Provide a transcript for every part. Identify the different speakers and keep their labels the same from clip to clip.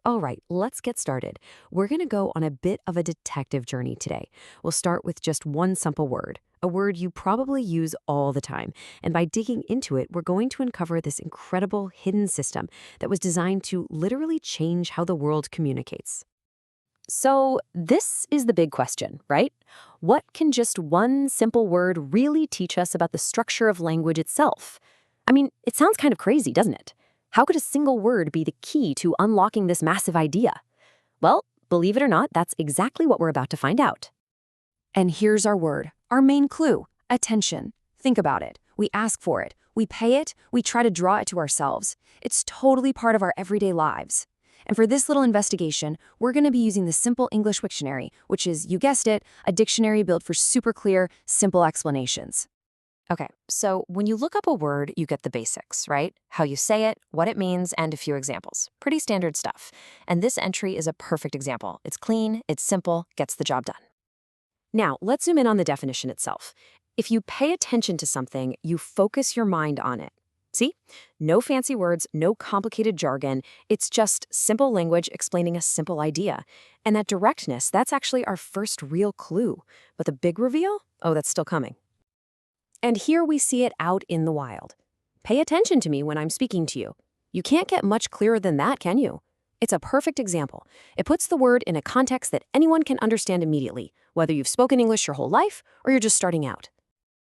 Speaker 1: All right, let's get started. We're going to go on a bit of a detective journey today. We'll start with just one simple word, a word you probably use all the time. And by digging into it, we're going to uncover this incredible hidden system that was designed to literally change how the world communicates. So, this is the big question, right? What can just one simple word really teach us about the structure of language itself? I mean, it sounds kind of crazy, doesn't it? How could a single word be the key to unlocking this massive idea? Well, believe it or not, that's exactly what we're about to find out.
Speaker 2: And here's our word, our main clue, attention. Think about it. We ask for it. We pay it. We try to draw it to ourselves. It's totally part of our everyday lives. And for this little investigation, we're going to be using the Simple English Wiktionary, which is, you guessed it, a dictionary built for super clear, simple explanations.
Speaker 3: Okay, so when you look up a word, you get the basics, right? How you say it, what it means, and a few examples. Pretty standard stuff. And this entry is a perfect example. It's clean, it's simple, gets the job done.
Speaker 1: Now, let's zoom in on the definition itself. If you pay attention to something, you focus your mind on it. See? No fancy words, no complicated jargon. It's just simple language explaining a simple idea. And that directness, that's actually our first real clue. But the big reveal? Oh, that's still coming. And here we see it out in the wild. Pay attention to me when I'm speaking to you. You can't get much clearer than that, can you? It's a perfect example. It puts the word in a context that anyone can understand immediately, whether you've spoken English your whole life or you're just starting out.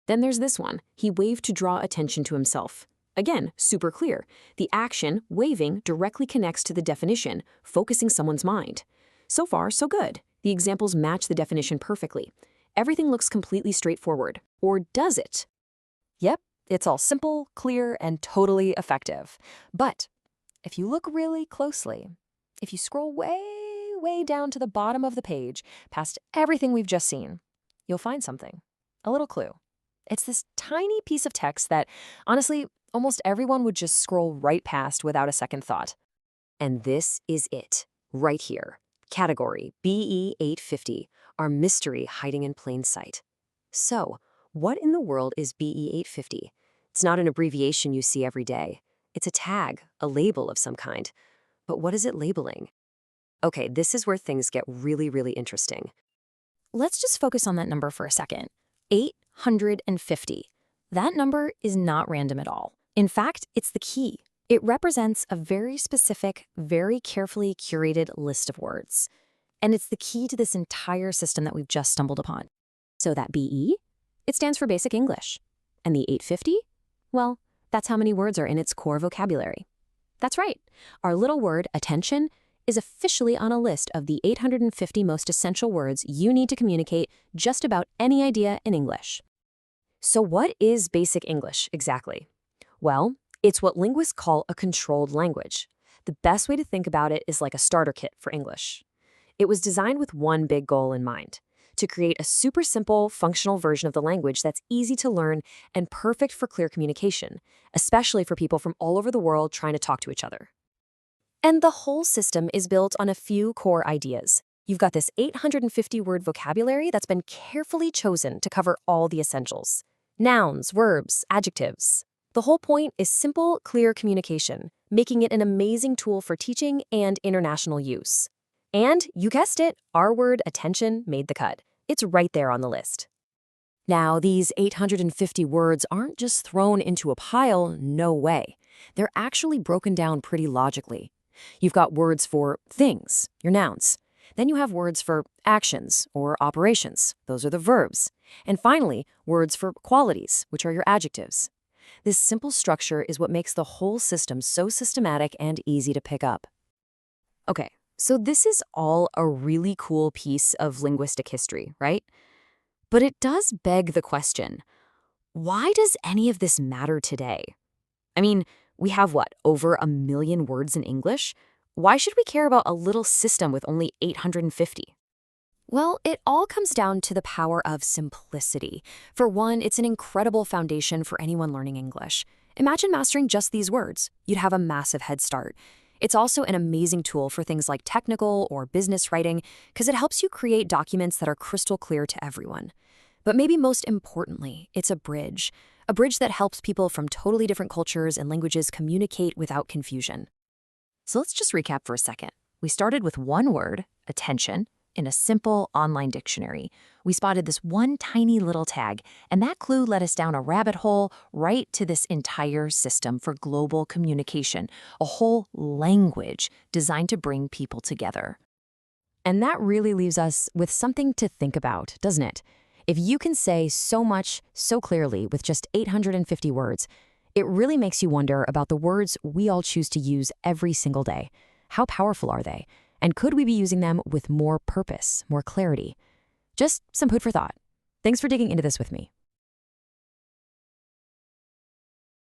Speaker 1: Then there's this one. He waved to draw attention to himself. Again, super clear. The action, waving, directly connects to the definition, focusing someone's mind. So far, so good. The examples match the definition perfectly. Everything looks completely straightforward. Or does it?
Speaker 3: Yep, it's all simple, clear, and totally effective. But if you look really closely, if you scroll way down to the bottom of the page, past everything we've just seen, you'll find something, a little clue. It's this tiny piece of text that, honestly, almost everyone would just scroll right past without a second thought.
Speaker 1: And this is it, right here. Category BE850, our mystery hiding in plain sight. So, what in the world is BE850? It's not an abbreviation you see every day. It's a tag, a label of some kind. But what is it labeling? Okay, this is where things get really interesting.
Speaker 2: Let's just focus on that number for a second. 850. That number is not random at all. In fact, it's the key. It represents a very specific, very carefully curated list of words. And it's the key to this entire system that we've just stumbled upon. So that BE, it stands for Basic English. And the 850? Well, that's how many words are in its core vocabulary. That's right. Our little word, attention, is officially on a list of the 850 most essential words you need to communicate just about any idea in English.
Speaker 1: So what is Basic English exactly? Well, it's what linguists call a controlled language. The best way to think about it is like a starter kit for English. It was designed with one big goal in mind: to create a super simple, functional version of the language that's easy to learn and perfect for clear communication, especially for people from all over the world trying to talk to each other. And the whole system is built on a few core ideas. You've got this 850-word vocabulary that's been carefully chosen to cover all the essentials: nouns, verbs, adjectives. The whole point is simple, clear communication, making it an amazing tool for teaching and international use. And, you guessed it, our word, attention, made the cut. It's right there on the list. Now, these 850 words aren't just thrown into a pile, no way. They're actually broken down pretty logically. You've got words for things, your nouns. Then you have words for actions or operations, those are the verbs. And finally, words for qualities, which are your adjectives. This simple structure is what makes the whole system so systematic and easy to pick up. Okay, so this is all a really cool piece of linguistic history, right? But it does beg the question, why does any of this matter today? I mean, we have what, over 1 million words in English? Why should we care about a little system with only 850? Well, it all comes down to the power of simplicity. For one, it's an incredible foundation for anyone learning English. Imagine mastering just these words. You'd have a massive head start. It's also an amazing tool for things like technical or business writing because it helps you create documents that are crystal clear to everyone. But maybe most importantly, it's a bridge that helps people from totally different cultures and languages communicate without confusion. So let's just recap for a second.
Speaker 2: We started with one word, attention, in a simple online dictionary. We spotted this one tiny little tag, and that clue led us down a rabbit hole right to this entire system for global communication, a whole language designed to bring people together.
Speaker 1: And that really leaves us with something to think about, doesn't it? If you can say so much so clearly with just 850 words, it really makes you wonder about the words we all choose to use every single day. How powerful are they? And could we be using them with more purpose, more clarity? Just some food for thought. Thanks for digging into this with me.